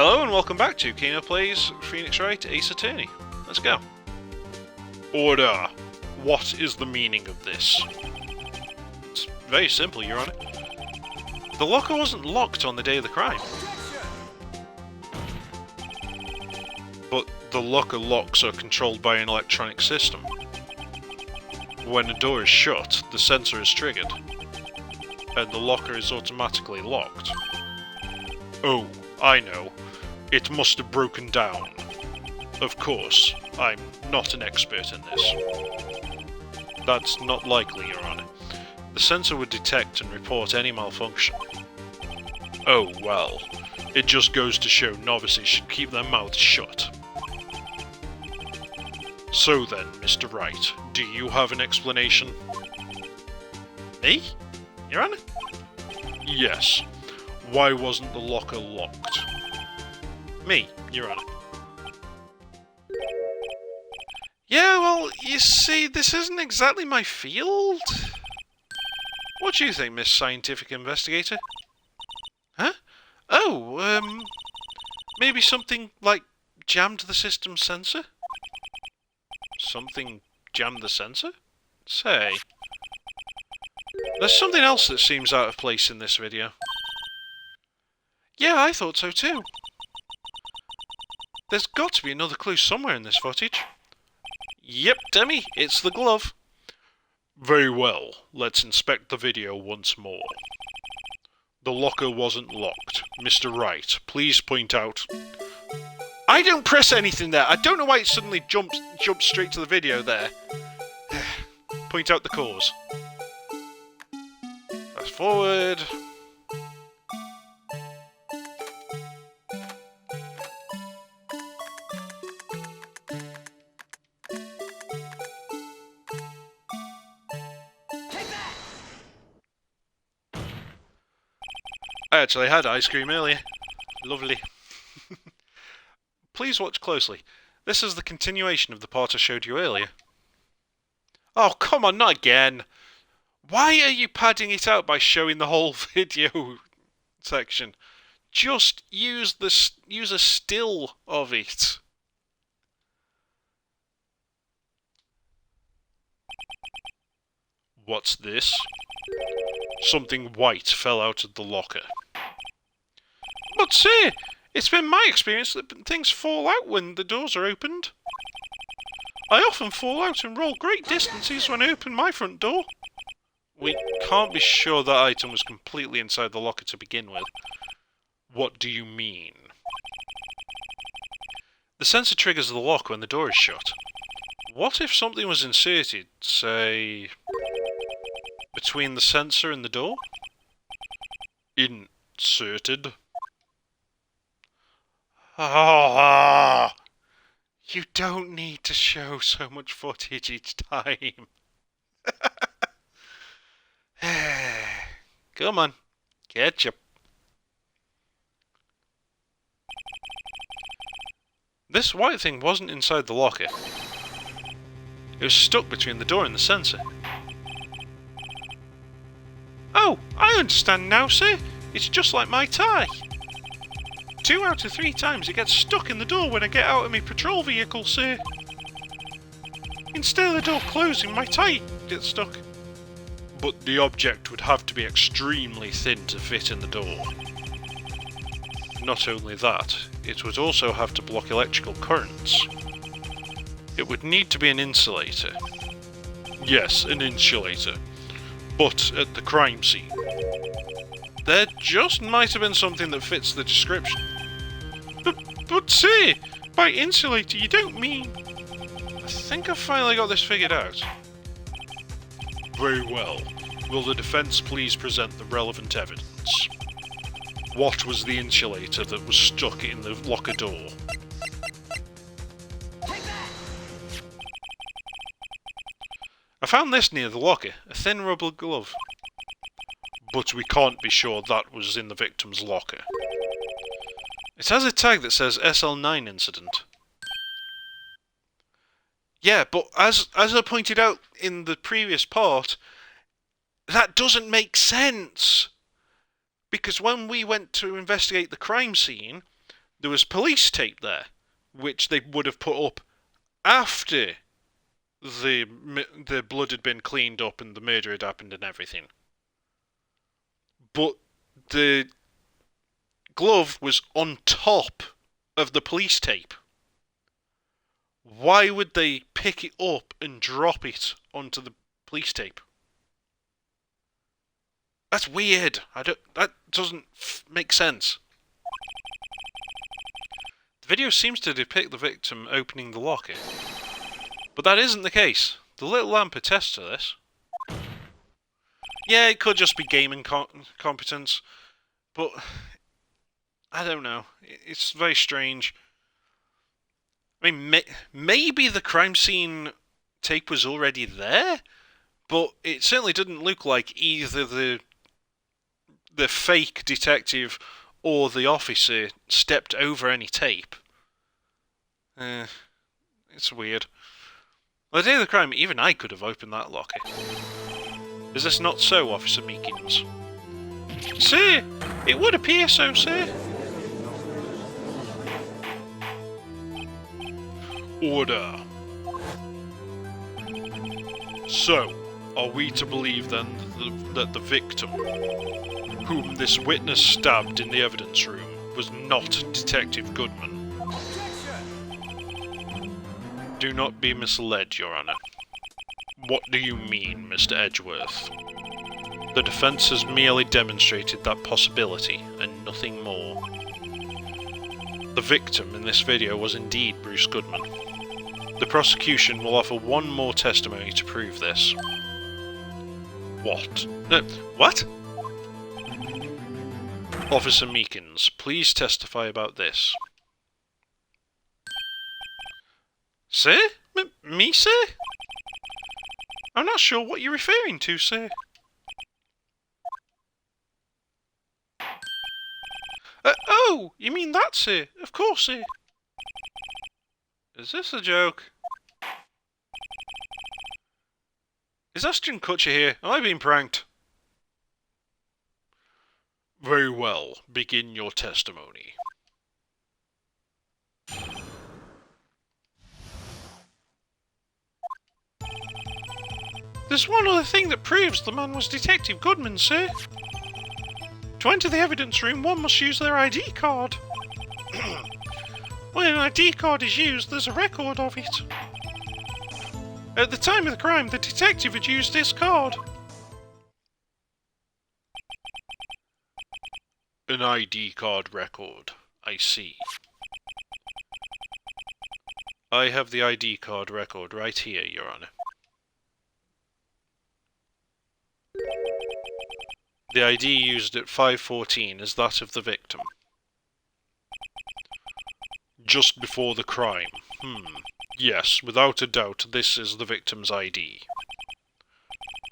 Hello and welcome back to Kino-Plays Phoenix Wright Ace Attorney. Let's go. Order. What is the meaning of this? It's very simple, Your Honor. The locker wasn't locked on the day of the crime. But the locker locks are controlled by an electronic system. When a door is shut, the sensor is triggered, and the locker is automatically locked. Oh, I know. It must have broken down. Of course, I'm not an expert in this. That's not likely, Your Honor. The sensor would detect and report any malfunction. Oh, well. It just goes to show novices should keep their mouths shut. So then, Mr. Wright, do you have an explanation? Me? Your Honor? Yes. Why wasn't the locker locked? Me, Your Honor. Yeah, well, you see, this isn't exactly my field. What do you think, Miss Scientific Investigator? Huh? Oh, maybe something like jammed the system sensor? Something jammed the sensor? Say. There's something else that seems out of place in this video. Yeah, I thought so too. There's got to be another clue somewhere in this footage. Yep, Demi, it's the glove. Very well, let's inspect the video once more. The locker wasn't locked. Mr. Wright, please point out... I don't press anything there. I don't know why it suddenly jumped straight to the video there. Point out the cause. Fast forward. I actually had ice cream earlier. Lovely. Please watch closely. This is the continuation of the part I showed you earlier. Oh, come on, not again! Why are you padding it out by showing the whole video section? Just use a still of it. What's this? Something white fell out of the locker. But say, it's been my experience that things fall out when the doors are opened. I often fall out and roll great distances when I open my front door. We can't be sure that item was completely inside the locker to begin with. What do you mean? The sensor triggers the lock when the door is shut. What if something was inserted, say, between the sensor and the door? Inserted? Ah, you don't need to show so much footage each time. Come on, catchup. This white thing wasn't inside the locker. It was stuck between the door and the sensor. Oh, I understand now, sir. It's just like my tie. 2 out of 3 times it gets stuck in the door when I get out of my patrol vehicle, sir. Instead of the door closing, my tie gets stuck. But the object would have to be extremely thin to fit in the door. Not only that, it would also have to block electrical currents. It would need to be an insulator. Yes, an insulator. But at the crime scene. There just might have been something that fits the description. But say, by insulator you don't mean... I think I've finally got this figured out. Very well. Will the defence please present the relevant evidence? What was the insulator that was stuck in the locker door? I found this near the locker, a thin rubber glove. But we can't be sure that was in the victim's locker. It has a tag that says SL9 incident. Yeah, but as I pointed out in the previous part, that doesn't make sense. Because when we went to investigate the crime scene, there was police tape there, which they would have put up after the blood had been cleaned up and the murder had happened and everything. But the glove was on top of the police tape. Why would they pick it up and drop it onto the police tape? That's weird. That doesn't make sense. The video seems to depict the victim opening the locker, but that isn't the case. The little lamp attests to this. Yeah, it could just be gaming competence, but I don't know. It's very strange. I mean, maybe the crime scene tape was already there, but it certainly didn't look like either the fake detective or the officer stepped over any tape. It's weird. On the day of the crime, even I could have opened that locker. Is this not so, Officer Meekins? Sir, it would appear so, sir. Order. So, are we to believe then that the victim, whom this witness stabbed in the evidence room, was not Detective Goodman? Do not be misled, Your Honour. What do you mean, Mr. Edgeworth? The defence has merely demonstrated that possibility, and nothing more. The victim in this video was indeed Bruce Goodman. The prosecution will offer one more testimony to prove this. What? What? Officer Meekins, please testify about this. Sir? Me, sir? I'm not sure what you're referring to, sir. Oh, you mean that, sir? Of course, sir. Is this a joke? Is Ashton Kutcher here? Am I being pranked? Very well. Begin your testimony. There's one other thing that proves the man was Detective Goodman, sir. To enter the evidence room, one must use their ID card. When an ID card is used, there's a record of it. At the time of the crime, the detective had used this card. An ID card record. I see. I have the ID card record right here, Your Honour. The ID used at 5:14 is that of the victim. Just before the crime. Yes, without a doubt, this is the victim's ID.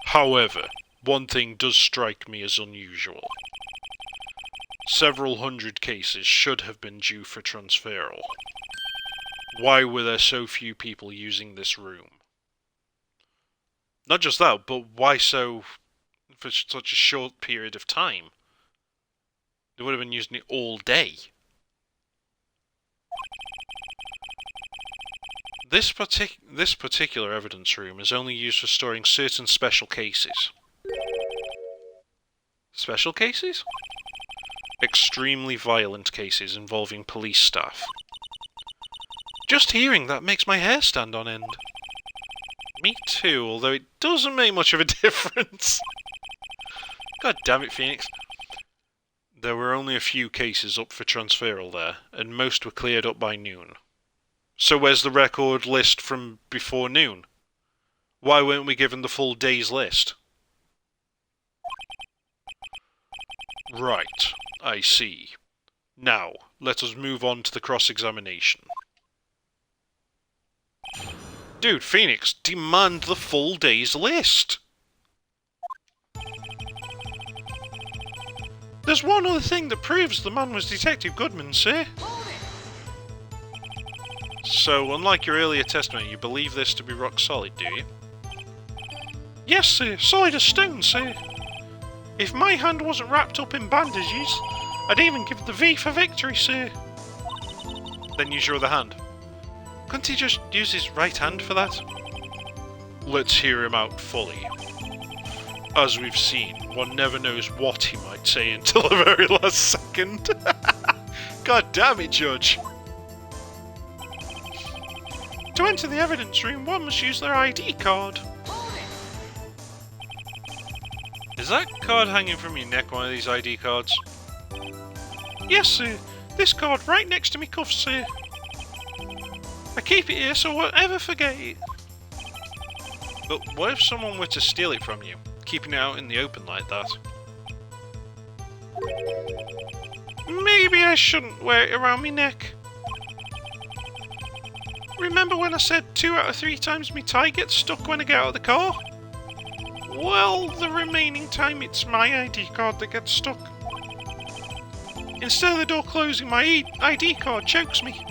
However, one thing does strike me as unusual. Several hundred cases should have been due for transferal. Why were there so few people using this room? Not just that, but why so for such a short period of time? They would have been using it all day. This particular evidence room is only used for storing certain special cases. Special cases? Extremely violent cases involving police staff. Just hearing that makes my hair stand on end. Me too, although it doesn't make much of a difference. God damn it, Phoenix. There were only a few cases up for transferal there, and most were cleared up by noon. So where's the record list from before noon? Why weren't we given the full day's list? Right, I see. Now, let us move on to the cross-examination. Dude, Phoenix, demand the full day's list! There's one other thing that proves the man was Detective Goodman, sir. So, unlike your earlier testimony, you believe this to be rock solid, do you? Yes, sir. Solid as stone, sir. If my hand wasn't wrapped up in bandages, I'd even give the V for victory, sir. Then use your other hand. Couldn't he just use his right hand for that? Let's hear him out fully. As we've seen, one never knows what he might say until the very last second. God damn it, Judge! To enter the evidence room, one must use their ID card. Is that card hanging from your neck one of these ID cards? Yes, sir. This card right next to me cuffs, sir. I keep it here so I won't ever forget it. But what if someone were to steal it from you, keeping it out in the open like that? Maybe I shouldn't wear it around my neck. Remember when I said 2 out of 3 times my tie gets stuck when I get out of the car? Well, the remaining time it's my ID card that gets stuck. Instead of the door closing, my ID card chokes me.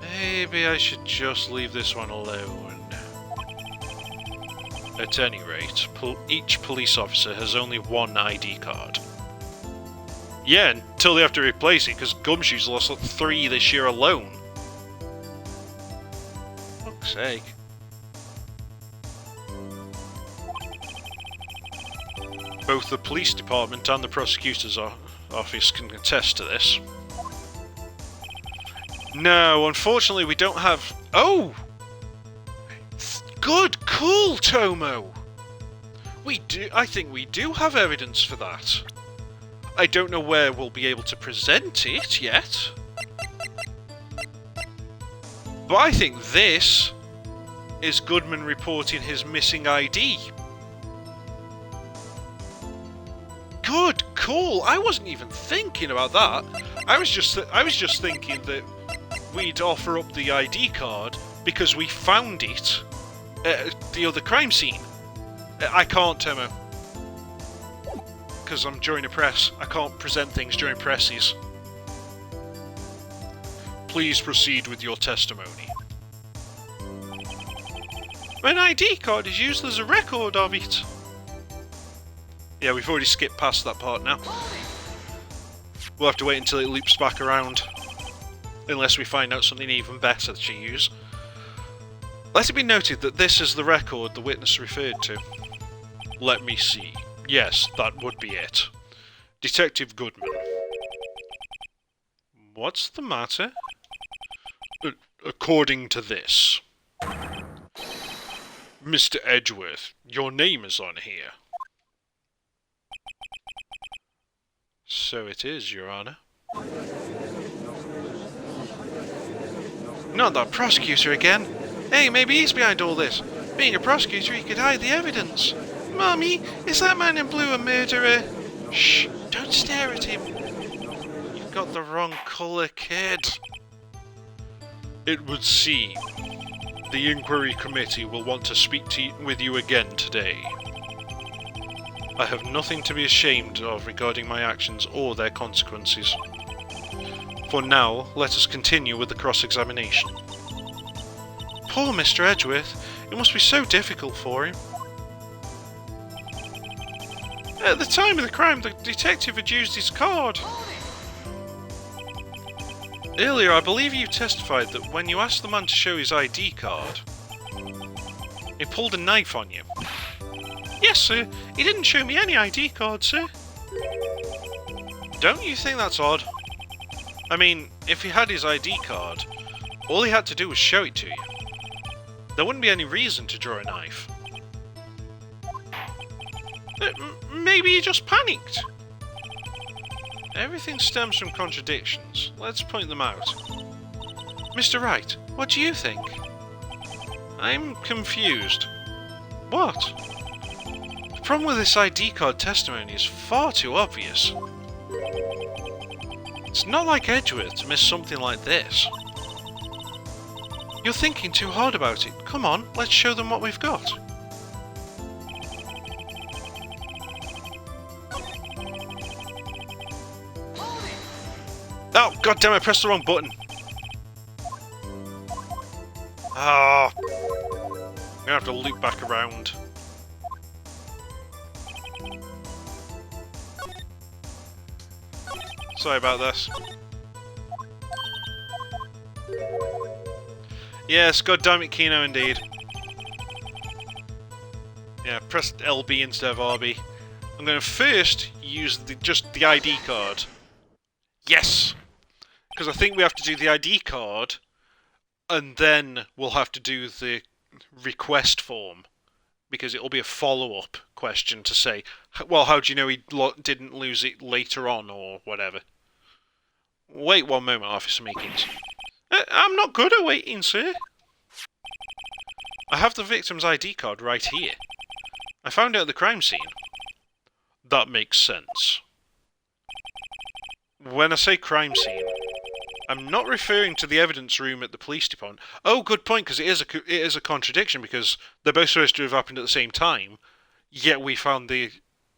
Maybe I should just leave this one alone. At any rate, each police officer has only one ID card. Yeah, until they have to replace it, because Gumshoe's lost like 3 this year alone. Fuck's sake. Both the police department and the prosecutor's office can attest to this. No, unfortunately we don't have... Oh! Good call, Tomo! I think we do have evidence for that. I don't know where we'll be able to present it yet. But I think this is Goodman reporting his missing ID. Good call! I wasn't even thinking about that. I was just thinking that we'd offer up the ID card because we found it at the other crime scene. I can't, Tomo. Because I'm during a press. I can't present things during presses. Please proceed with your testimony. An ID card is used as a record of it. Yeah, we've already skipped past that part now. We'll have to wait until it loops back around. Unless we find out something even better to use. Let it be noted that this is the record the witness referred to. Let me see. Yes, that would be it. Detective Goodman. What's the matter? According to this. Mr. Edgeworth, your name is on here. So it is, Your Honour. Not that prosecutor again. Hey, maybe he's behind all this. Being a prosecutor, he could hide the evidence. Mummy, is that man in blue a murderer? Shh, don't stare at him. You've got the wrong colour, kid. It would seem the inquiry committee will want to speak with you again today. I have nothing to be ashamed of regarding my actions or their consequences. For now, let us continue with the cross-examination. Poor Mr. Edgeworth, it must be so difficult for him. At the time of the crime, the detective had used his card. Earlier, I believe you testified that when you asked the man to show his ID card, he pulled a knife on you. Yes, sir. He didn't show me any ID card, sir. Don't you think that's odd? I mean, if he had his ID card, all he had to do was show it to you. There wouldn't be any reason to draw a knife. Maybe he just panicked. Everything stems from contradictions. Let's point them out. Mr. Wright, what do you think? I'm confused. What? The problem with this ID card testimony is far too obvious. It's not like Edgeworth to miss something like this. You're thinking too hard about it. Come on, let's show them what we've got. Oh, goddammit, I pressed the wrong button. Ah, I'm gonna have to loop back around. Sorry about this. Yes, goddammit, Kino, indeed. Yeah, press LB instead of RB. I'm going to first use just the ID card. Yes! Because I think we have to do the ID card, and then we'll have to do the request form. Because it'll be a follow-up question to say, well, how do you know he didn't lose it later on, or whatever? Wait one moment, Officer Meekins. I'm not good at waiting, sir. I have the victim's ID card right here. I found it at the crime scene. That makes sense. When I say crime scene, I'm not referring to the evidence room at the police department. Oh, good point, because it is a contradiction, because they're both supposed to have happened at the same time, yet we found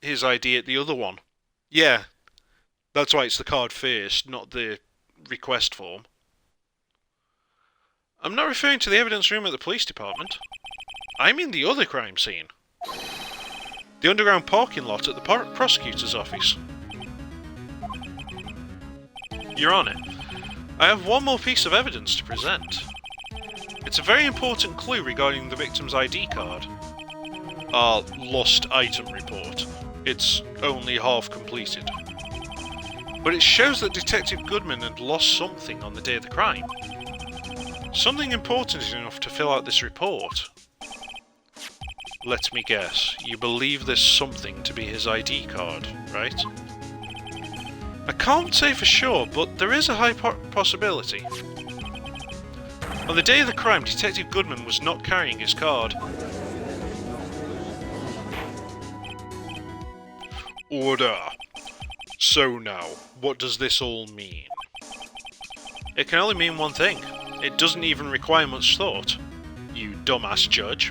his ID at the other one. Yeah, that's why it's the card first, not the request form. I'm not referring to the evidence room at the police department. I mean the other crime scene. The underground parking lot at the prosecutor's office. Your Honour, I have one more piece of evidence to present. It's a very important clue regarding the victim's ID card. Our lost item report. It's only half completed. But it shows that Detective Goodman had lost something on the day of the crime. Something important enough to fill out this report. Let me guess, you believe this something to be his ID card, right? I can't say for sure, but there is a high possibility. On the day of the crime, Detective Goodman was not carrying his card. Order. So now, what does this all mean? It can only mean one thing. It doesn't even require much thought. You dumbass judge.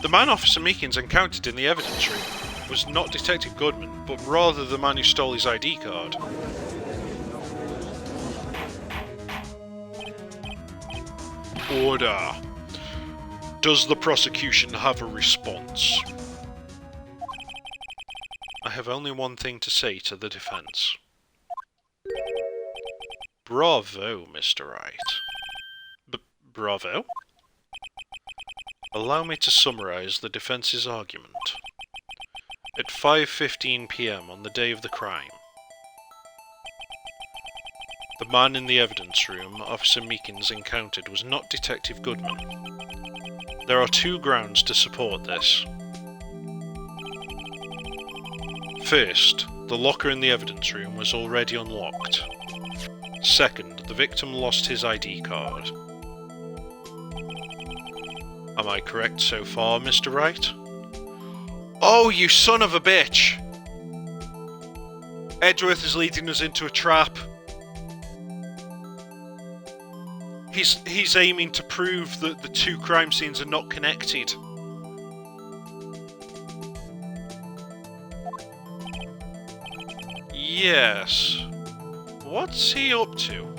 The man Officer Meekins encountered in the evidence room was not Detective Goodman, but rather the man who stole his ID card. Order. Does the prosecution have a response? I have only one thing to say to the defence. Bravo, Mr. Wright. Bravo? Allow me to summarise the defence's argument. At 5:15 PM on the day of the crime, the man in the evidence room Officer Meekins encountered was not Detective Goodman. There are two grounds to support this. First, the locker in the evidence room was already unlocked. Second, the victim lost his ID card. Am I correct so far, Mr. Wright? Oh, you son of a bitch! Edgeworth is leading us into a trap. He's aiming to prove that the two crime scenes are not connected. Yes. What's he up to?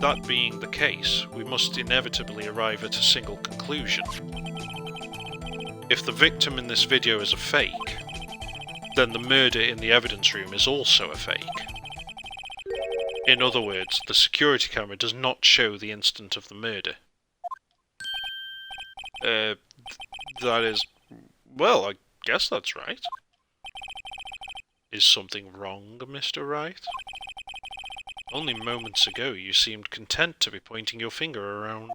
That being the case, we must inevitably arrive at a single conclusion. If the victim in this video is a fake, then the murder in the evidence room is also a fake. In other words, the security camera does not show the instant of the murder. That is... well, I guess that's right. Is something wrong, Mr. Wright? Only moments ago you seemed content to be pointing your finger around.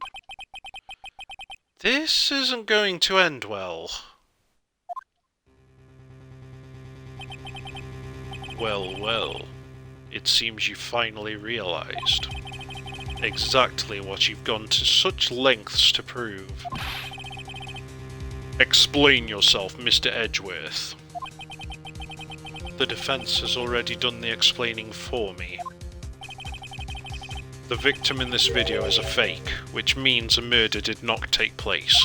This isn't going to end well. Well, well. It seems you finally realised exactly what you've gone to such lengths to prove. Explain yourself, Mr. Edgeworth. The defence has already done the explaining for me. The victim in this video is a fake, which means a murder did not take place.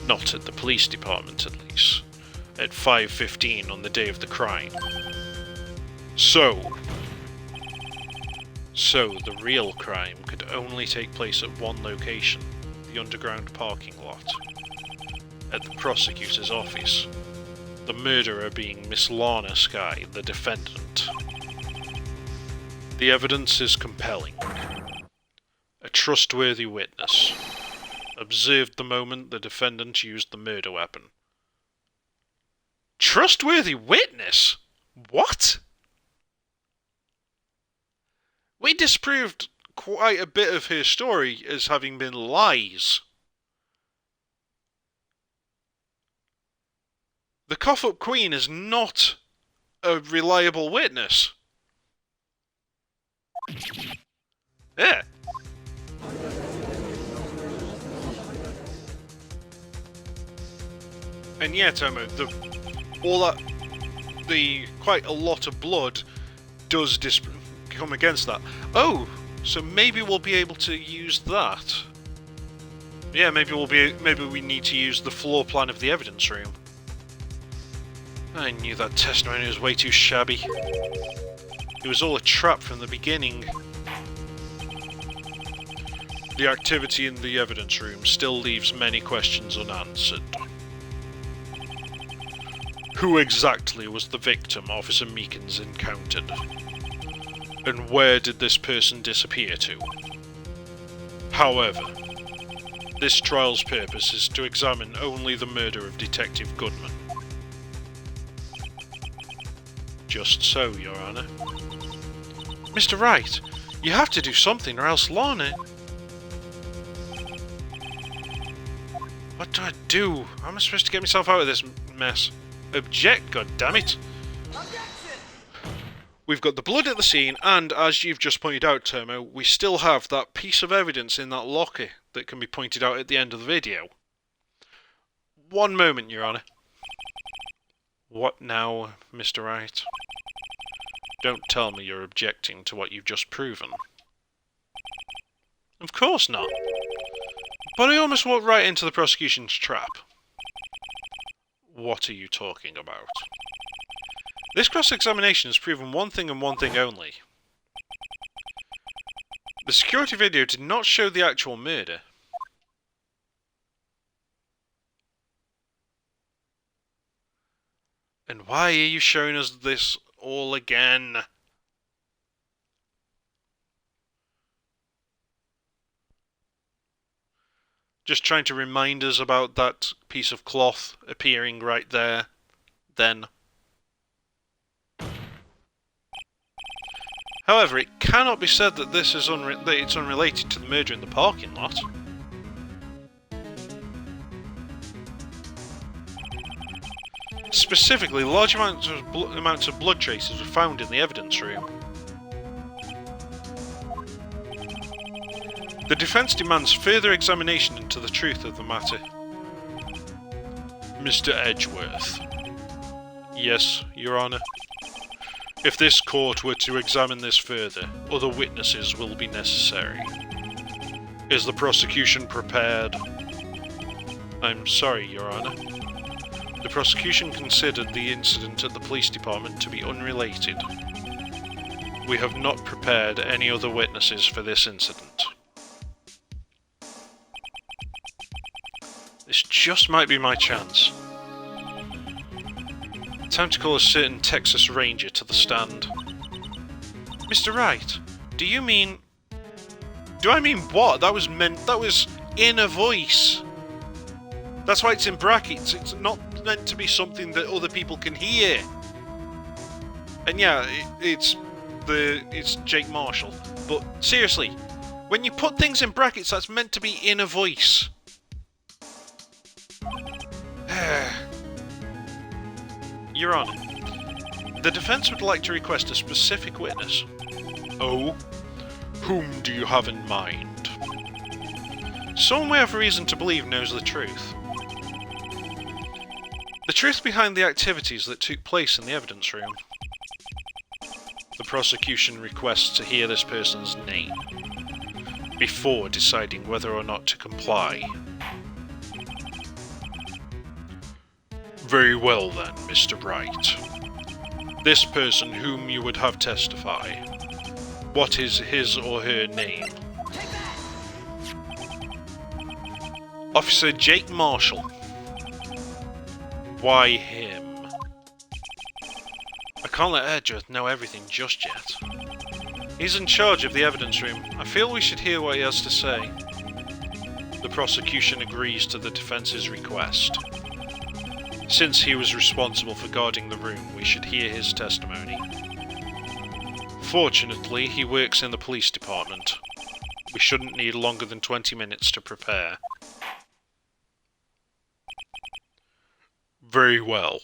Not at the police department, at least. At 5:15 on the day of the crime. So the real crime could only take place at one location, the underground parking lot. At the prosecutor's office. The murderer being Miss Lana Skye, the defendant. The evidence is compelling. A trustworthy witness observed the moment the defendant used the murder weapon. Trustworthy witness? What? We disproved quite a bit of her story as having been lies. The cough-up queen is not a reliable witness. Yeah. And yet, Emma, quite a lot of blood does come against that. Oh, so maybe we'll be able to use that. Yeah, maybe we need to use the floor plan of the evidence room. I knew that testimony was way too shabby. It was all a trap from the beginning. The activity in the evidence room still leaves many questions unanswered. Who exactly was the victim Officer Meekins encountered? And where did this person disappear to? However, this trial's purpose is to examine only the murder of Detective Goodman. Just so, Your Honour. Mr. Wright, you have to do something or else Lorna... What do I do? How am I supposed to get myself out of this mess? Object, goddammit! We've got the blood at the scene, and as you've just pointed out, Termo, we still have that piece of evidence in that locker that can be pointed out at the end of the video. One moment, Your Honour. What now, Mr. Wright? Don't tell me you're objecting to what you've just proven. Of course not. But I almost walked right into the prosecution's trap. What are you talking about? This cross-examination has proven one thing and one thing only. The security video did not show the actual murder. And why are you showing us this all again? Just trying to remind us about that piece of cloth appearing right there, then. However, it cannot be said that this is that it's unrelated to the murder in the parking lot. Specifically, large amounts of blood traces were found in the evidence room. The defence demands further examination into the truth of the matter. Mr. Edgeworth. Yes, Your Honour. If this court were to examine this further, other witnesses will be necessary. Is the prosecution prepared? I'm sorry, Your Honour. The prosecution considered the incident at the police department to be unrelated. We have not prepared any other witnesses for this incident. This just might be my chance. Time to call a certain Texas Ranger to the stand. Mr. Wright, do you mean... Do I mean what? That was in a voice. That's why it's in brackets. It's not meant to be something that other people can hear. And yeah, it's Jake Marshall. But seriously, when you put things in brackets, that's meant to be in a voice. Your Honour, the defence would like to request a specific witness. Oh? Whom do you have in mind? Someone we have reason to believe knows the truth. The truth behind the activities that took place in the evidence room. The prosecution requests to hear this person's name before deciding whether or not to comply. Very well then, Mr. Wright. This person whom you would have testify, what is his or her name? Officer Jake Marshall. Why him? I can't let Edgeworth know everything just yet. He's in charge of the evidence room. I feel we should hear what he has to say. The prosecution agrees to the defence's request. Since he was responsible for guarding the room, we should hear his testimony. Fortunately, he works in the police department. We shouldn't need longer than 20 minutes to prepare. Very well.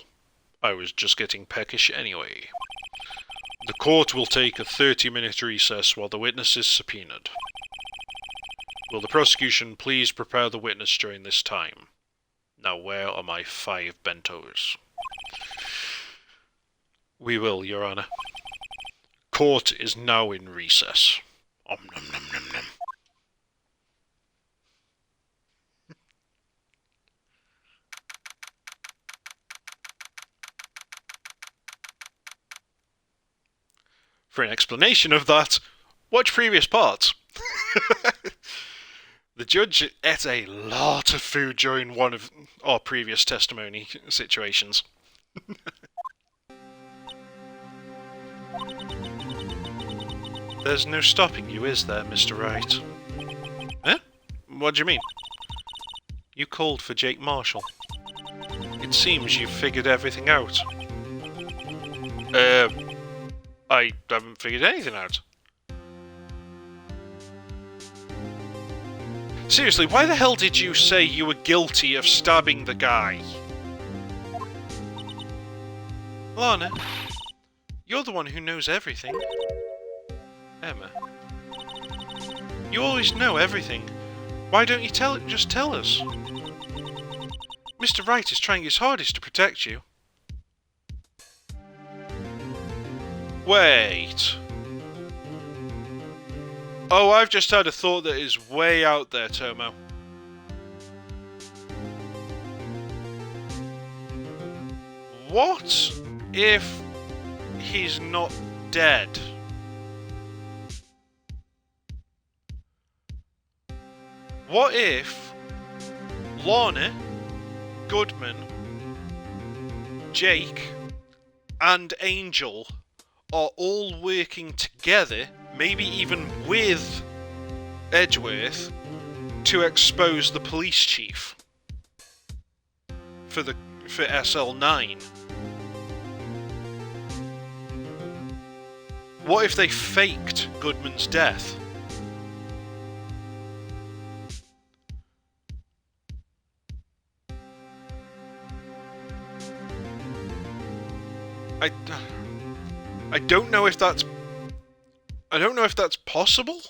I was just getting peckish anyway. The court will take a 30-minute recess while the witness is subpoenaed. Will the prosecution please prepare the witness during this time? Now where are my 5 bentos? We will, Your Honour. Court is now in recess. Om nom nom nom nom. For an explanation of that, watch previous parts. The judge ate a lot of food during one of our previous testimony situations. There's no stopping you, is there, Mr. Wright? Eh? What do you mean? You called for Jake Marshall. It seems you've figured everything out. I haven't figured anything out. Seriously, why the hell did you say you were guilty of stabbing the guy? Lana, you're the one who knows everything. Emma, you always know everything. Why don't you just tell us? Mr. Wright is trying his hardest to protect you. Wait. Oh, I've just had a thought that is way out there, Tomo. What if he's not dead? What if Lorna, Goodman, Jake, and Angel are all working together, maybe even with Edgeworth, to expose the police chief for SL9? What if they faked Goodman's death? I don't know if that's possible,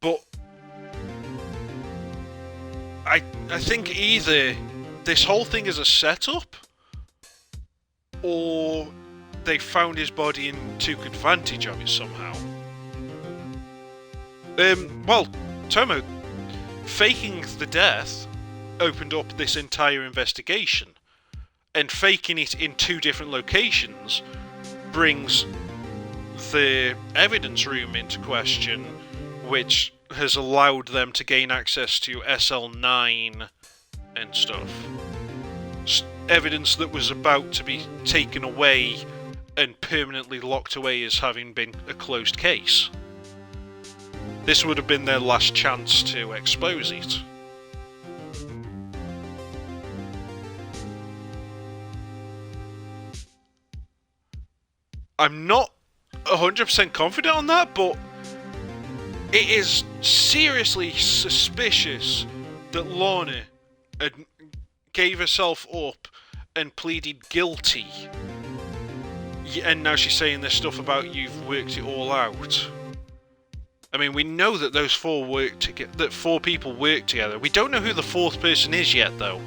but I think either this whole thing is a setup, or they found his body and took advantage of it somehow. Well, Tomo, faking the death opened up this entire investigation, and faking it in 2 different locations brings the evidence room into question, which has allowed them to gain access to SL9 and stuff. Evidence that was about to be taken away and permanently locked away as having been a closed case. This would have been their last chance to expose it. I'm not 100% confident on that, but it is seriously suspicious that Lorna gave herself up and pleaded guilty, and now she's saying this stuff about you've worked it all out. I mean, we know that those 4 that 4 people work together. We don't know who the 4th person is yet, though.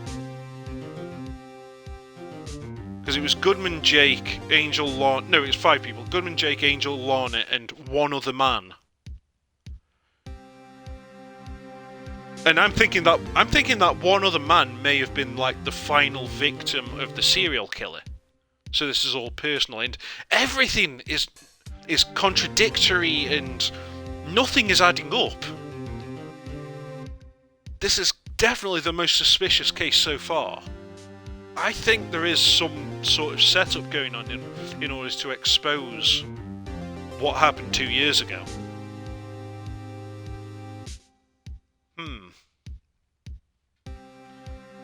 Because it was Goodman, Jake, Angel, Lorna... No, it was 5 people. Goodman, Jake, Angel, Lorna, and 1 other man. And I'm thinking that 1 other man may have been like the final victim of the serial killer. So this is all personal, and everything is contradictory, and nothing is adding up. This is definitely the most suspicious case so far. I think there is some sort of setup going on in order to expose what happened 2 years ago.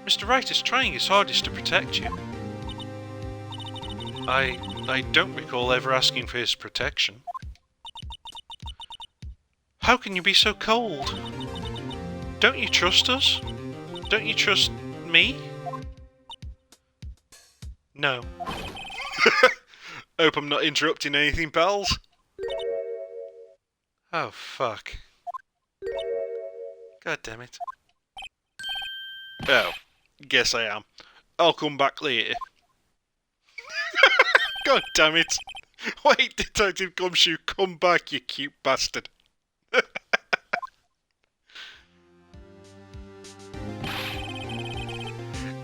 Mr. Wright is trying his hardest to protect you. I don't recall ever asking for his protection. How can you be so cold? Don't you trust us? Don't you trust me? No. Hope I'm not interrupting anything, pals. Oh, fuck. God damn it. Oh, guess I am. I'll come back later. God damn it. Wait, Detective Gumshoe, come back, you cute bastard.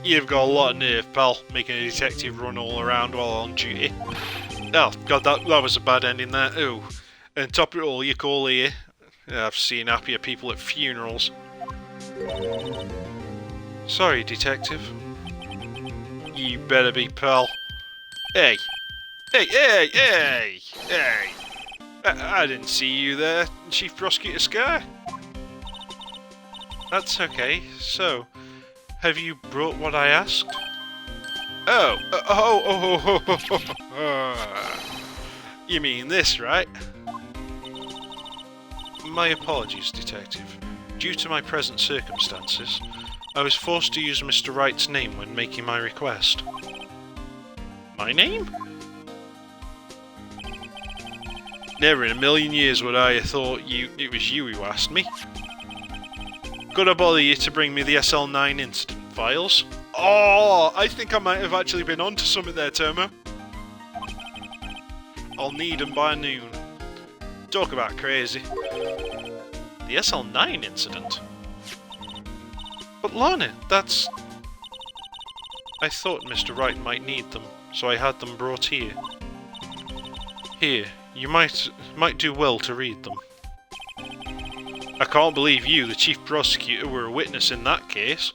You've got a lot of nerve, pal, making a detective run all around while on duty. Oh, God, that was a bad ending there. Oh, and top it all, you call here. I've seen happier people at funerals. Sorry, detective. You better be, pal. Hey! Hey, hey, hey! Hey! I didn't see you there, Chief Prosecutor Sky. That's okay. So, have you brought what I asked? You mean this, right? My apologies, Detective. Due to my present circumstances, I was forced to use Mr. Wright's name when making my request. My name? Never in a million years would I have thought it was you who asked me. Could I bother you to bring me the SL9 incident files? Oh, I think I might have actually been onto something there, Tomo. I'll need them by noon. Talk about crazy. The SL9 incident? But Lana, that's... I thought Mr. Wright might need them, so I had them brought here. Here, you might do well to read them. I can't believe you, the Chief Prosecutor, were a witness in that case.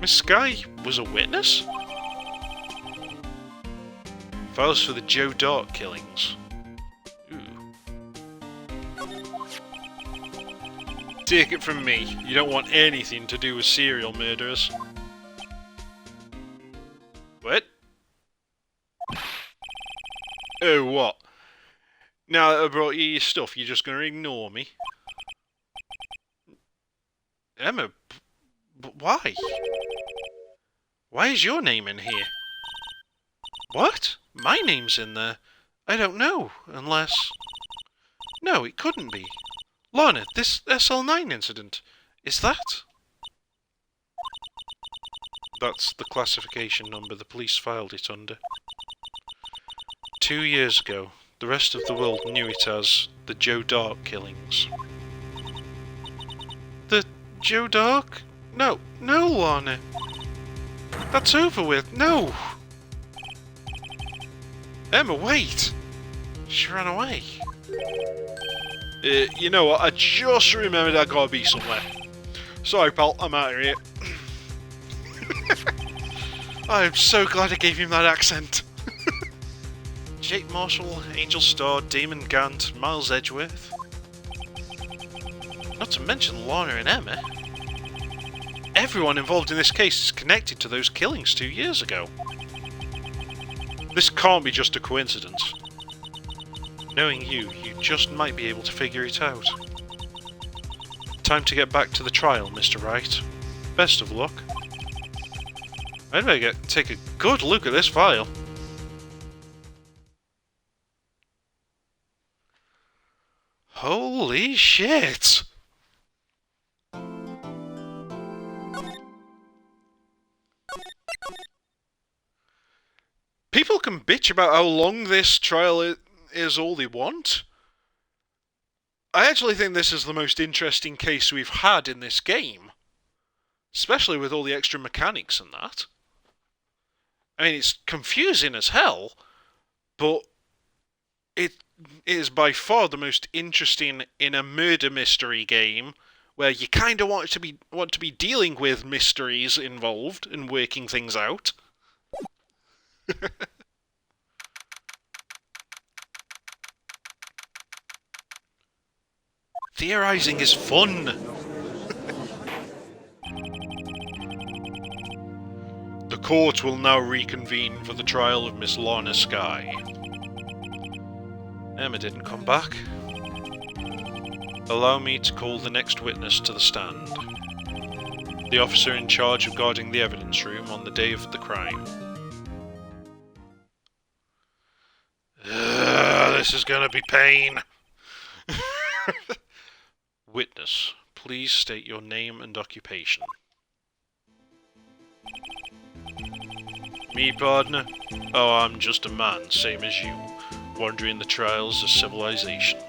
Miss Sky was a witness? Files for the Joe Dart killings. Ooh. Take it from me, you don't want anything to do with serial murderers. What? Oh, what? Now that I brought you your stuff, you're just going to ignore me? Emma, but why? Why is your name in here? What? My name's in there? I don't know, unless... No, it couldn't be. Lana, this SL9 incident, is that? That's the classification number the police filed it under. 2 years ago, the rest of the world knew it as the Joe Dark killings. The Joe Dark? No, Lana. That's over with, no! Emma, wait! She ran away. You know what, I just remembered I gotta be somewhere. Sorry, pal, I'm out of here. I'm so glad I gave him that accent. Jake Marshall, Angel Starr, Damon Gant, Miles Edgeworth. Not to mention Lana and Emma. Everyone involved in this case is connected to those killings 2 years ago. This can't be just a coincidence. Knowing you just might be able to figure it out. Time to get back to the trial, Mr. Wright. Best of luck. I'd better take a good look at this file. Holy shit! People can bitch about how long this trial is all they want. I actually think this is the most interesting case we've had in this game. Especially with all the extra mechanics and that. I mean, it's confusing as hell, but it is by far the most interesting in a murder mystery game where you kind of want to be dealing with mysteries involved and working things out. Theorizing is fun! The court will now reconvene for the trial of Miss Lorna Skye. Emma didn't come back. Allow me to call the next witness to the stand. The officer in charge of guarding the evidence room on the day of the crime. This is gonna be pain. Witness, please state your name and occupation. Me, partner? Oh, I'm just a man, same as you, wandering the trials of civilization.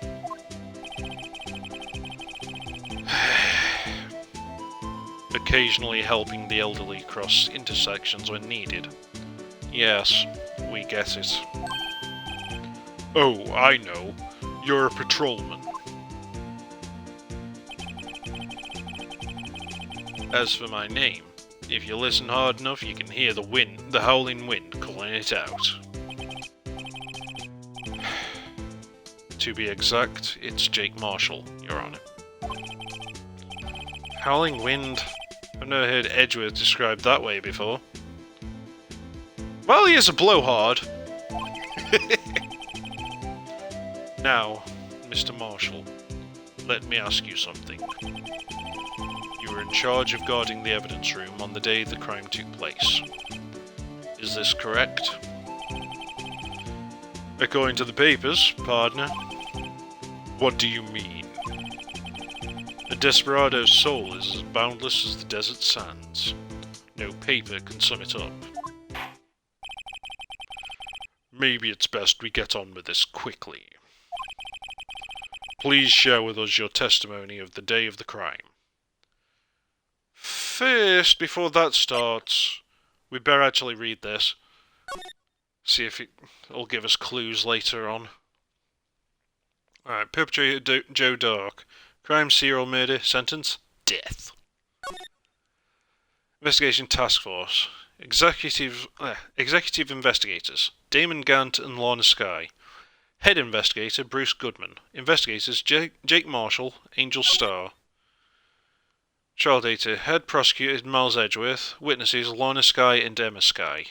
Occasionally helping the elderly cross intersections when needed. Yes, we get it. Oh, I know. You're a patrolman. As for my name, if you listen hard enough, you can hear the howling wind calling it out. To be exact, it's Jake Marshall, Your Honor. Howling wind? I've never heard Edgeworth described that way before. Well, he is a blowhard. Now, Mr. Marshall, let me ask you something. You were in charge of guarding the evidence room on the day the crime took place. Is this correct? According to the papers, partner. What do you mean? A desperado's soul is as boundless as the desert sands. No paper can sum it up. Maybe it's best we get on with this quickly. Please share with us your testimony of the day of the crime. First, before that starts, we better actually read this. See if it'll give us clues later on. Alright, perpetrator Joe Dark. Crime, serial murder, sentence, death. Investigation Task Force. Executive Investigators. Damon Gant and Lorna Skye. Head Investigator Bruce Goodman. Investigators Jake Marshall, Angel Starr. Trial data. Head Prosecutor Miles Edgeworth. Witnesses Lorna Skye and Emma Skye.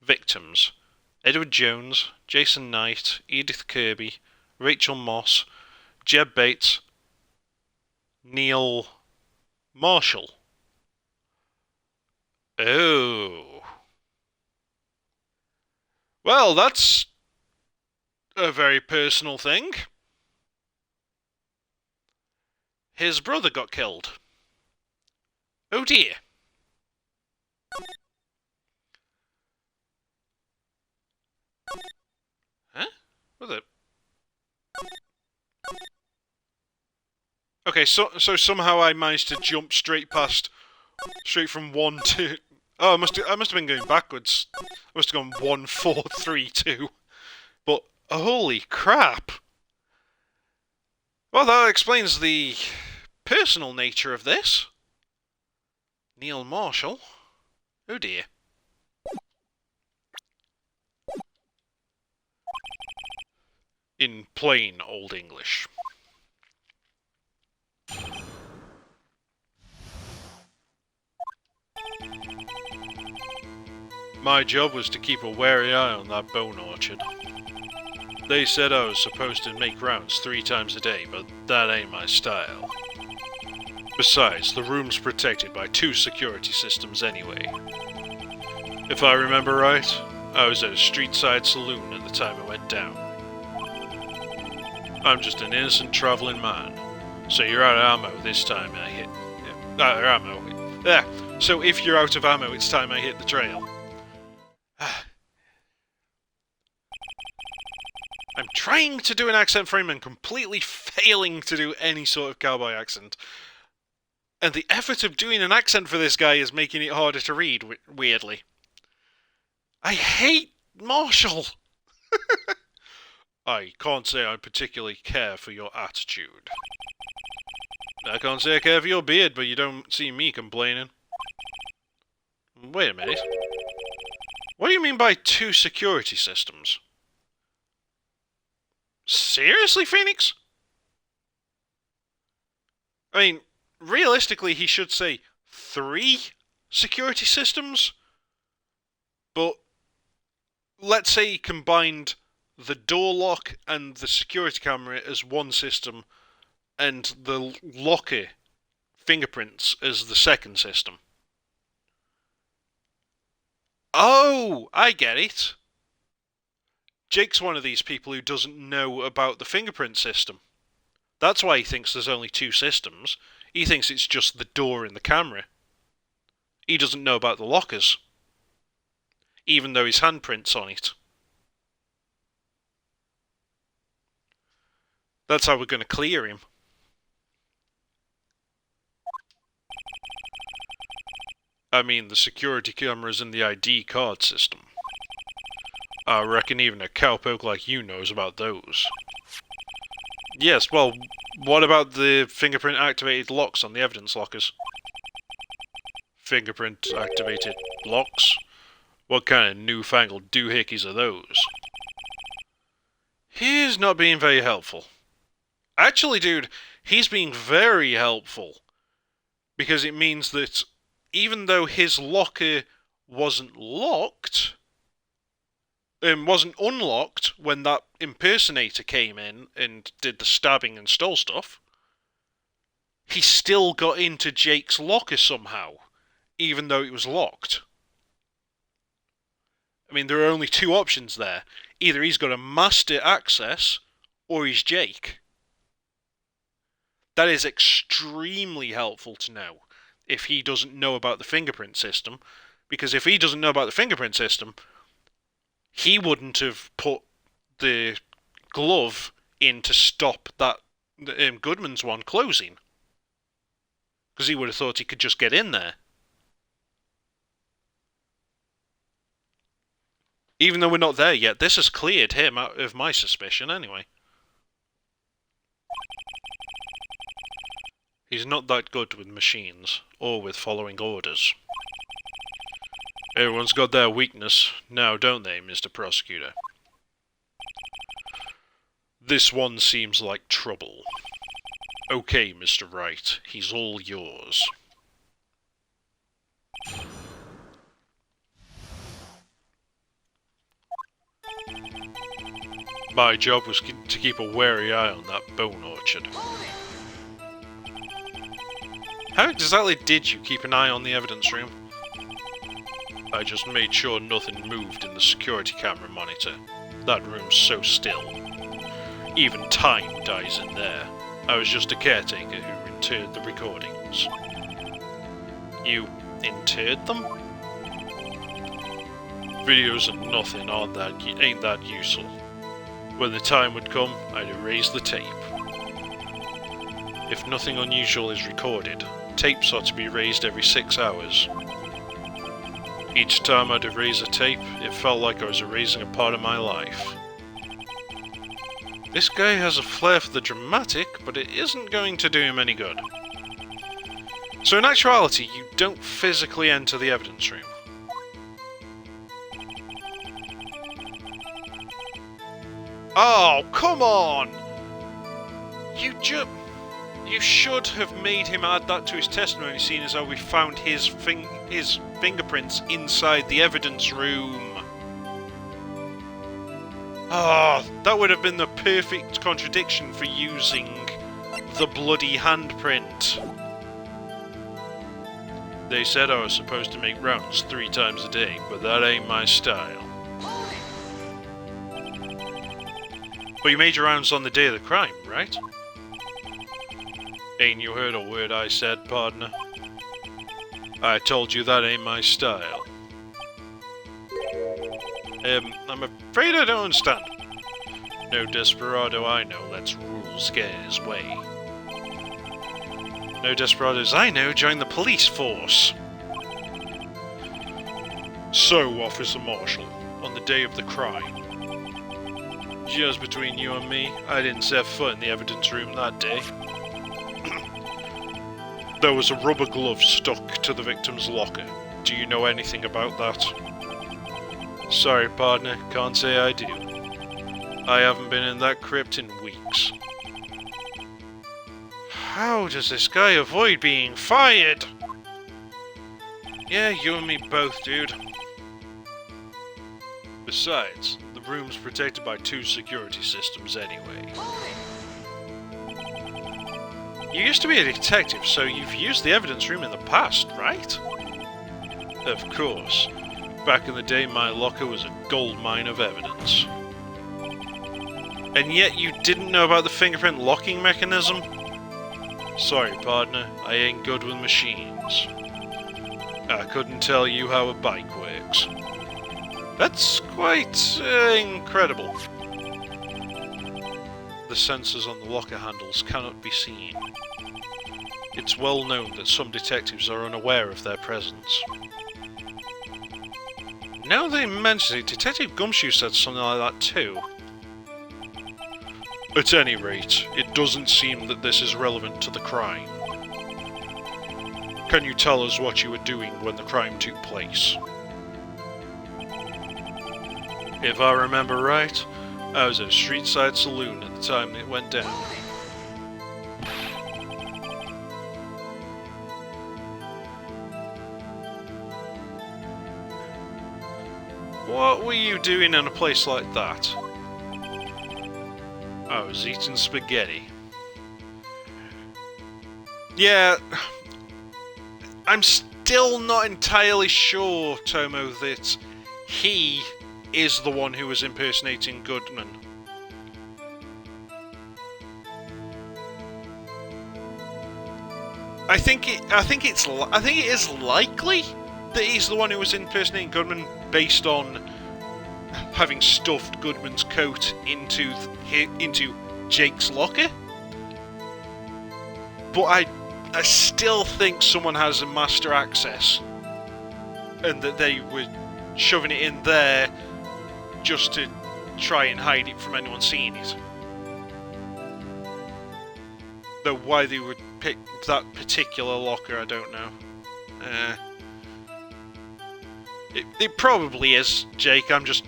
Victims. Edward Jones, Jason Knight, Edith Kirby, Rachel Moss, Jeb Bates, Neil Marshall. Oh. Well, that's a very personal thing. His brother got killed. Oh dear. Huh? What the? Okay, so somehow I managed to jump straight from 1 to... Oh, I must have been going backwards. I must have gone 1, 4, 3, 2. But, holy crap! Well, that explains the personal nature of this. Neil Marshall. Oh dear. In plain Old English. My job was to keep a wary eye on that bone orchard. They said I was supposed to make rounds 3 times a day, but that ain't my style. Besides, the room's protected by 2 security systems anyway. If I remember right, I was at a street-side saloon at the time it went down. I'm just an innocent traveling man, so you're out of ammo this time I hit... ammo. Yeah, so if you're out of ammo, it's time I hit the trail. I'm trying to do an accent frame and completely failing to do any sort of cowboy accent. And the effort of doing an accent for this guy is making it harder to read, weirdly. I hate Marshall! I can't say I particularly care for your attitude. I can't say I care for your beard, but you don't see me complaining. Wait a minute. What do you mean by 2 security systems? Seriously, Phoenix? I mean, realistically, he should say 3 security systems, but let's say he combined the door lock and the security camera as one system, and the locker fingerprints as the second system. Oh, I get it. Jake's one of these people who doesn't know about the fingerprint system. That's why he thinks there's only 2 systems. He thinks it's just the door and the camera. He doesn't know about the lockers, even though his handprint's on it. That's how we're going to clear him. I mean, the security cameras and the ID card system. I reckon even a cowpoke like you knows about those. Yes, well, what about the fingerprint-activated locks on the evidence lockers? Fingerprint-activated locks? What kind of newfangled doohickeys are those? He's not being very helpful. Actually, dude, he's being very helpful. Because it means that even though his locker wasn't locked, wasn't unlocked when that impersonator came in and did the stabbing and stole stuff, he still got into Jake's locker somehow, even though it was locked. I mean, there are only 2 options there. Either he's got a master access, or he's Jake. That is extremely helpful to know if he doesn't know about the fingerprint system, because if he doesn't know about the fingerprint system, he wouldn't have put the glove in to stop that Goodman's one closing, because he would have thought he could just get in there. Even though we're not there yet, this has cleared him out of my suspicion anyway. He's not that good with machines, or with following orders. Everyone's got their weakness, now don't they, Mr. Prosecutor? This one seems like trouble. Okay, Mr. Wright, he's all yours. My job was to keep a wary eye on that bone orchard. How exactly did you keep an eye on the evidence room? I just made sure nothing moved in the security camera monitor. That room's so still. Even time dies in there. I was just a caretaker who interred the recordings. You interred them? Videos of nothing ain't that useful. When the time would come, I'd erase the tape. If nothing unusual is recorded, tapes ought to be erased every 6 hours. Each time I'd erase a tape, it felt like I was erasing a part of my life. This guy has a flair for the dramatic, but it isn't going to do him any good. So in actuality, you don't physically enter the evidence room. Oh, come on! You should have made him add that to his testimony, seeing as how we found his fingerprints inside the evidence room. Ah, that would have been the perfect contradiction for using the bloody handprint. They said I was supposed to make rounds 3 times a day, but that ain't my style. But you made your rounds on the day of the crime, right? Ain't you heard a word I said, partner? I told you that ain't my style. I'm afraid I don't understand. No desperado I know lets rules get his way. No desperados I know join the police force. So, Officer Marshall, on the day of the crime, just between you and me, I didn't set foot in the evidence room that day. There was a rubber glove stuck to the victim's locker. Do you know anything about that? Sorry, partner, can't say I do. I haven't been in that crypt in weeks. How does this guy avoid being fired? Yeah, you and me both, dude. Besides, the room's protected by 2 security systems anyway. You used to be a detective, so you've used the evidence room in the past, right? Of course. Back in the day, my locker was a gold mine of evidence. And yet you didn't know about the fingerprint locking mechanism? Sorry, partner, I ain't good with machines. I couldn't tell you how a bike works. That's quite incredible. The sensors on the locker handles cannot be seen. It's well known that some detectives are unaware of their presence. Now that you mention it, Detective Gumshoe said something like that too. At any rate, it doesn't seem that this is relevant to the crime. Can you tell us what you were doing when the crime took place? If I remember right, I was at a street-side saloon at the time it went down. What were you doing in a place like that? I was eating spaghetti. Yeah, I'm still not entirely sure, Tomo, that he is the one who was impersonating Goodman. I think it is likely that he's the one who was impersonating Goodman based on having stuffed Goodman's coat into Jake's locker. But I still think someone has a master access, and that they were shoving it in there just to try and hide it from anyone seeing it. Though why they would pick that particular locker, I don't know. It probably is Jake. I'm just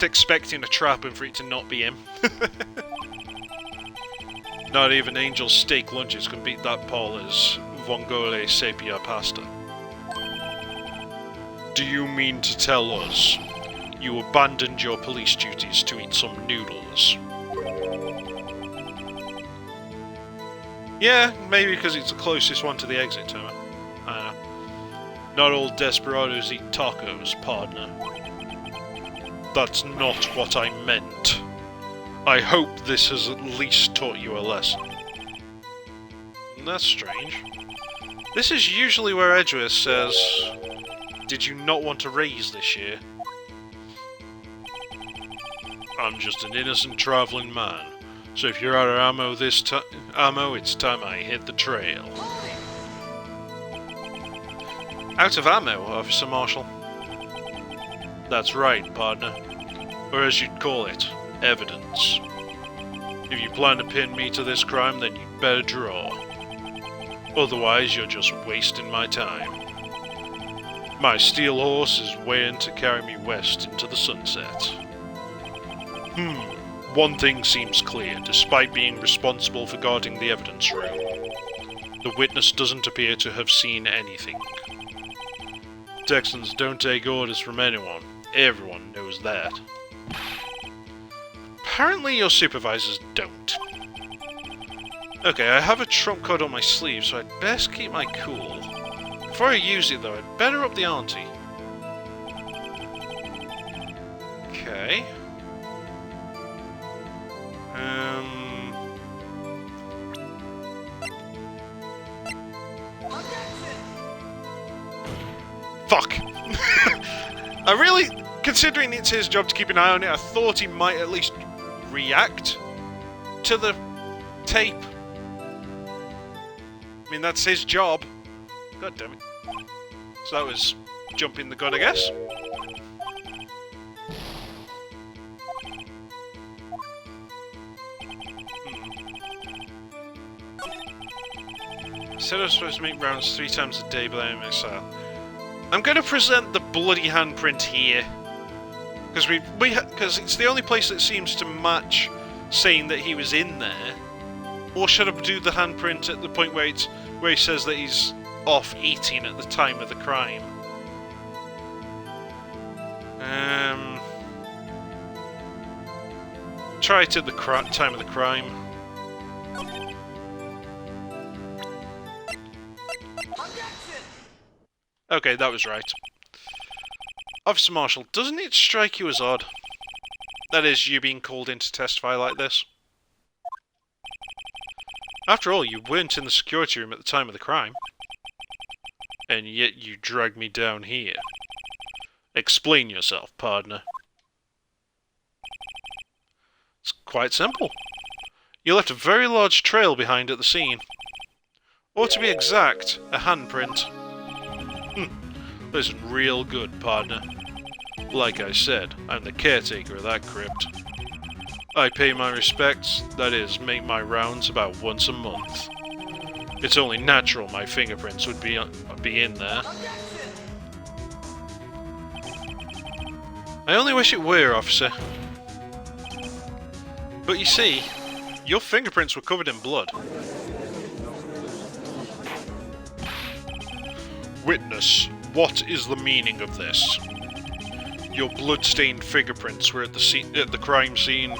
expecting a trap and for it to not be him. Not even Angel's steak lunches can beat that Paula's vongole sepia pasta. Do you mean to tell us you abandoned your police duties to eat some noodles? Yeah, maybe because it's the closest one to the exit, Tomo. I don't know. Not all desperados eat tacos, partner. That's not what I meant. I hope this has at least taught you a lesson. That's strange. This is usually where Edgeworth says, "Did you not want to raise this year?" I'm just an innocent travelling man, so if you're out of ammo it's time I hit the trail. Out of ammo, Officer Marshall? That's right, partner. Or as you'd call it, evidence. If you plan to pin me to this crime, then you'd better draw. Otherwise, you're just wasting my time. My steel horse is waiting to carry me west into the sunset. One thing seems clear, despite being responsible for guarding the evidence room. The witness doesn't appear to have seen anything. Texans don't take orders from anyone. Everyone knows that. Apparently your supervisors don't. Okay, I have a trump card on my sleeve, so I'd best keep my cool. Before I use it though, I'd better up the ante. Okay. Fuck! I really, considering it's his job to keep an eye on it, I thought he might at least react to the tape. I mean, that's his job. God damn it. So that was jumping the gun, I guess. Said I was supposed to make rounds 3 times a day, but I'm missile. I'm going to present the bloody handprint here, because it's the only place that seems to match saying that he was in there. Or should I do the handprint at the point where he says that he's off eating at the time of the crime? Try it at the time of the crime. Okay, that was right. Officer Marshall, doesn't it strike you as odd? That is, you being called in to testify like this? After all, you weren't in the security room at the time of the crime. And yet you dragged me down here. Explain yourself, partner. It's quite simple. You left a very large trail behind at the scene. Or to be exact, a handprint. Listen real good, partner. Like I said, I'm the caretaker of that crypt. I pay my respects, that is, make my rounds about once a month. It's only natural my fingerprints would be in there. I only wish it were, officer. But you see, your fingerprints were covered in blood. Witness, what is the meaning of this? Your blood-stained fingerprints were at the crime scene.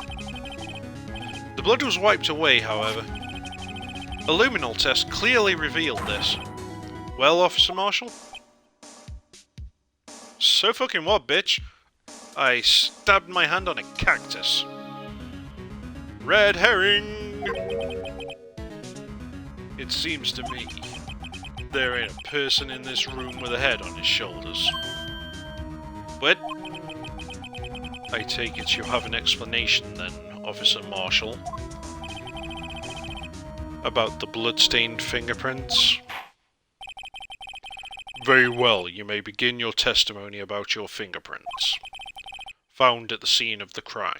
The blood was wiped away, however. A luminol test clearly revealed this. Well, Officer Marshall? So fucking what, bitch? I stabbed my hand on a cactus. Red herring! It seems to me there ain't a person in this room with a head on his shoulders. What? I take it you have an explanation then, Officer Marshall? About the blood-stained fingerprints? Very well, you may begin your testimony about your fingerprints. Found at the scene of the crime.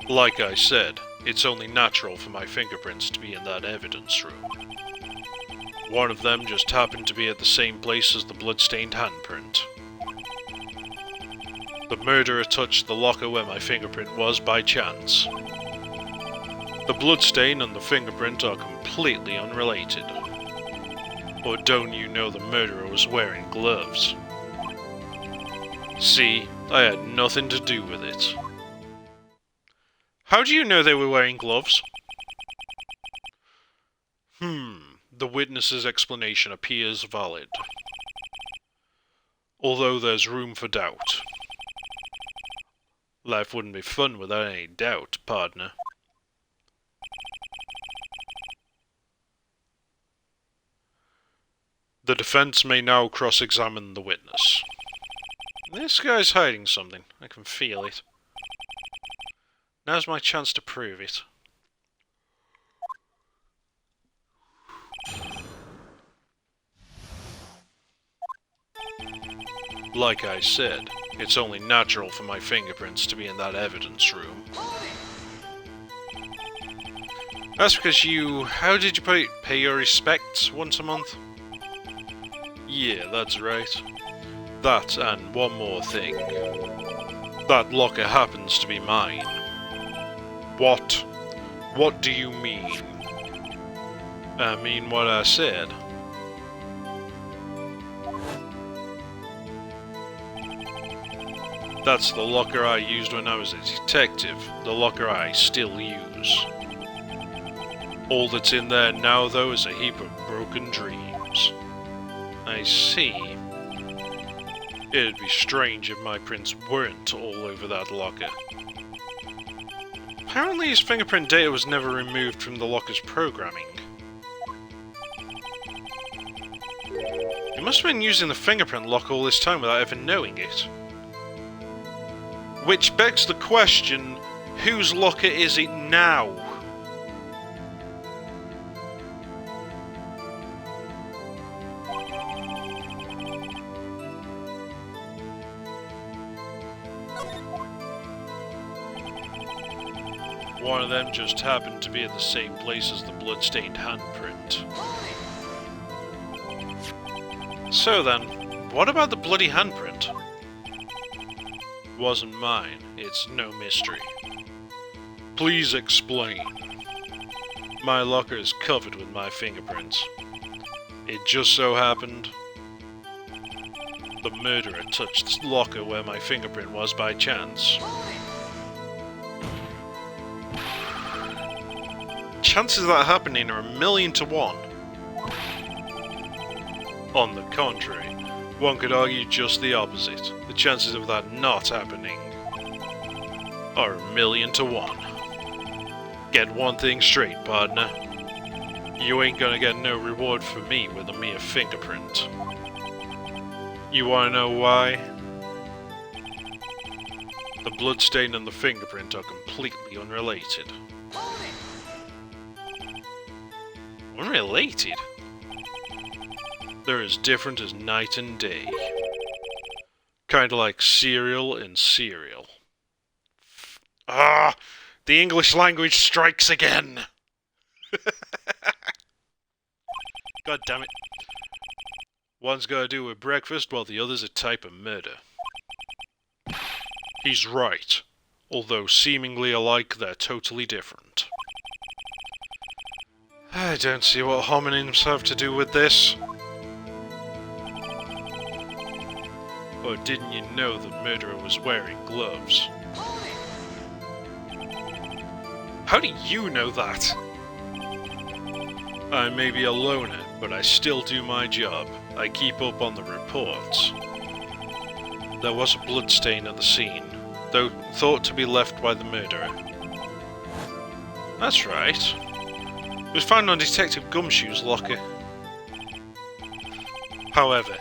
Like I said, it's only natural for my fingerprints to be in that evidence room. One of them just happened to be at the same place as the blood-stained handprint. The murderer touched the locker where my fingerprint was by chance. The bloodstain and the fingerprint are completely unrelated. Or don't you know the murderer was wearing gloves? See, I had nothing to do with it. How do you know they were wearing gloves? The witness's explanation appears valid. Although there's room for doubt. Life wouldn't be fun without any doubt, partner. The defense may now cross-examine the witness. This guy's hiding something. I can feel it. Now's my chance to prove it. Like I said, it's only natural for my fingerprints to be in that evidence room. That's because you... How did you pay your respects once a month? Yeah, that's right. That and one more thing. That locker happens to be mine. What? What do you mean? I mean what I said. That's the locker I used when I was a detective, the locker I still use. All that's in there now, though, is a heap of broken dreams. I see. It'd be strange if my prints weren't all over that locker. Apparently his fingerprint data was never removed from the locker's programming. He must have been using the fingerprint lock all this time without ever knowing it. Which begs the question, whose locker is it now? One of them just happened to be at the same place as the blood-stained handprint. So then, what about the bloody handprint? Wasn't mine. It's no mystery. Please explain. My locker is covered with my fingerprints. It just so happened the murderer touched the locker where my fingerprint was by chance. Chances of that happening are 1,000,000 to 1. On the contrary, one could argue just the opposite. The chances of that not happening are 1,000,000 to 1. Get one thing straight, partner. You ain't gonna get no reward for me with a mere fingerprint. You wanna know why? The bloodstain and the fingerprint are completely unrelated. Unrelated? They're as different as night and day. Kinda like cereal and cereal. Ah! The English language strikes again! God damn it. One's gotta do with breakfast while the other's a type of murder. He's right. Although seemingly alike, they're totally different. I don't see what homonyms have to do with this. Or didn't you know the murderer was wearing gloves? How do you know that? I may be a loner, but I still do my job. I keep up on the reports. There was a bloodstain at the scene, though thought to be left by the murderer. That's right. It was found on Detective Gumshoe's locker. However...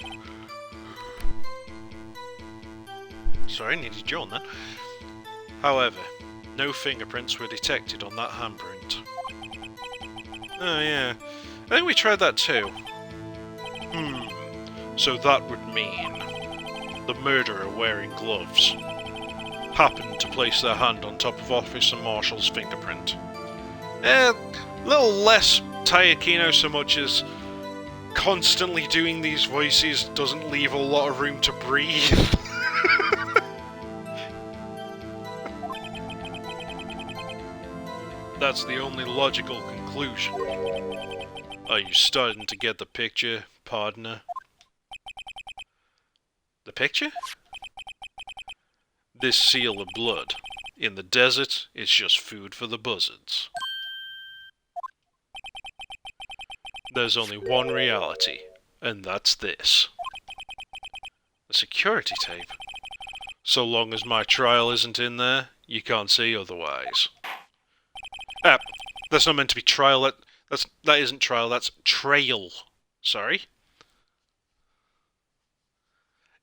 Sorry, needed to yawn then. However, no fingerprints were detected on that handprint. Oh yeah, I think we tried that too. So that would mean the murderer wearing gloves happened to place their hand on top of Officer Marshall's fingerprint. A little less tired Kino, so much as constantly doing these voices doesn't leave a lot of room to breathe. That's the only logical conclusion. Are you starting to get the picture, partner? The picture? This seal of blood. In the desert, it's just food for the buzzards. There's only one reality, and that's this. A security tape. So long as my trial isn't in there, you can't say otherwise. That's not meant to be trial, that isn't trial, that's trail. Sorry?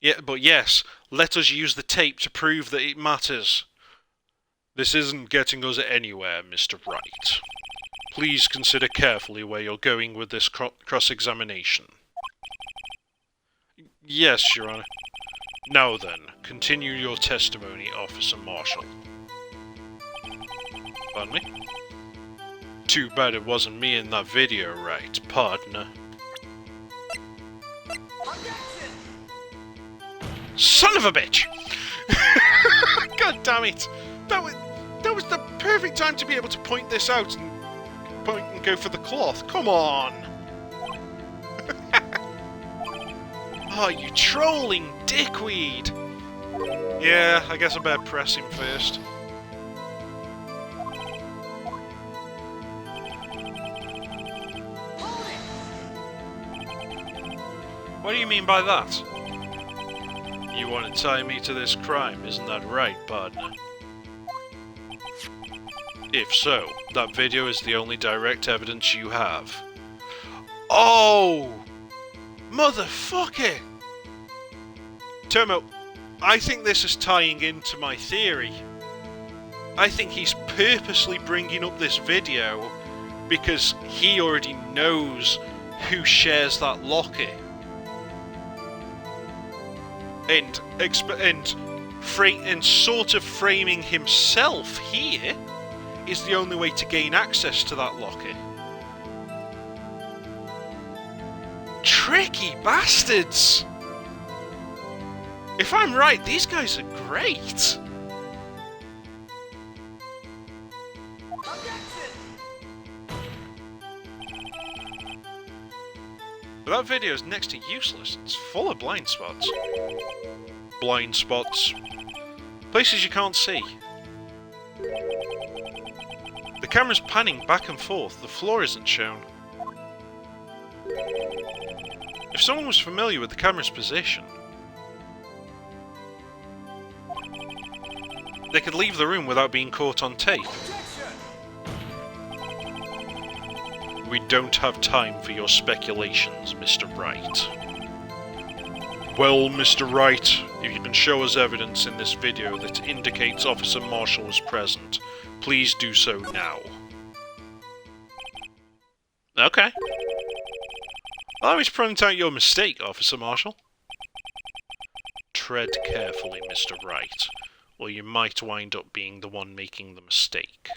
Yeah, but yes, let us use the tape to prove that it matters. This isn't getting us anywhere, Mr. Wright. Please consider carefully where you're going with this cross-examination. Yes, Your Honor. Now then, continue your testimony, Officer Marshall. Pardon me? Too bad it wasn't me in that video, right, partner? Son of a bitch! God damn it! That was the perfect time to be able to point this out and point and go for the cloth. Come on! Oh, you trolling dickweed! Yeah, I guess I better press him first. What do you mean by that? You want to tie me to this crime, isn't that right, partner? If so, that video is the only direct evidence you have. Oh! Motherfucker! Tomo, I think this is tying into my theory. I think he's purposely bringing up this video because he already knows who shares that locker. And sort of framing himself here is the only way to gain access to that locker. Tricky bastards! If I'm right, these guys are great! But that video is next to useless. It's full of blind spots. Blind spots. Places you can't see. The camera's panning back and forth. The floor isn't shown. If someone was familiar with the camera's position, they could leave the room without being caught on tape. We don't have time for your speculations, Mr. Wright. Well, Mr. Wright, if you can show us evidence in this video that indicates Officer Marshall was present, please do so now. Okay. Allow me to point out your mistake, Officer Marshall. Tread carefully, Mr. Wright, or you might wind up being the one making the mistake.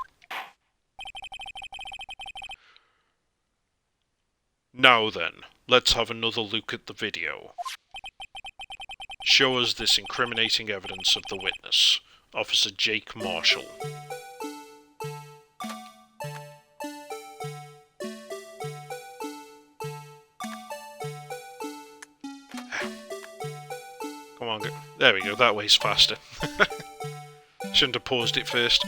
Now then, let's have another look at the video. Show us this incriminating evidence of the witness, Officer Jake Marshall. Come on, there we go, that way's faster. Shouldn't have paused it first.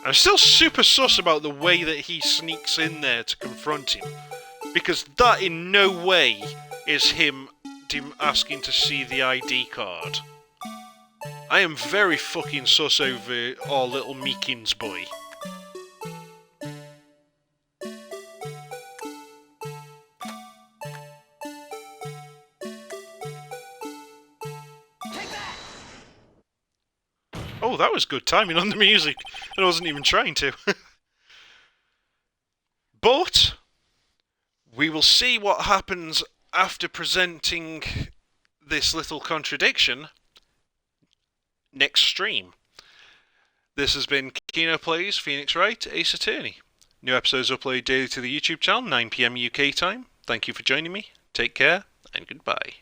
I'm still super sus about the way that he sneaks in there to confront him, because that in no way is him asking to see the ID card. I am very fucking sus over our little Meekins boy. Oh, that was good timing on the music. I wasn't even trying to. But we will see what happens after presenting this little contradiction next stream. This has been Kino-Plays, Phoenix Wright, Ace Attorney. New episodes uploaded daily to the YouTube channel, 9 PM UK time. Thank you for joining me. Take care, and goodbye.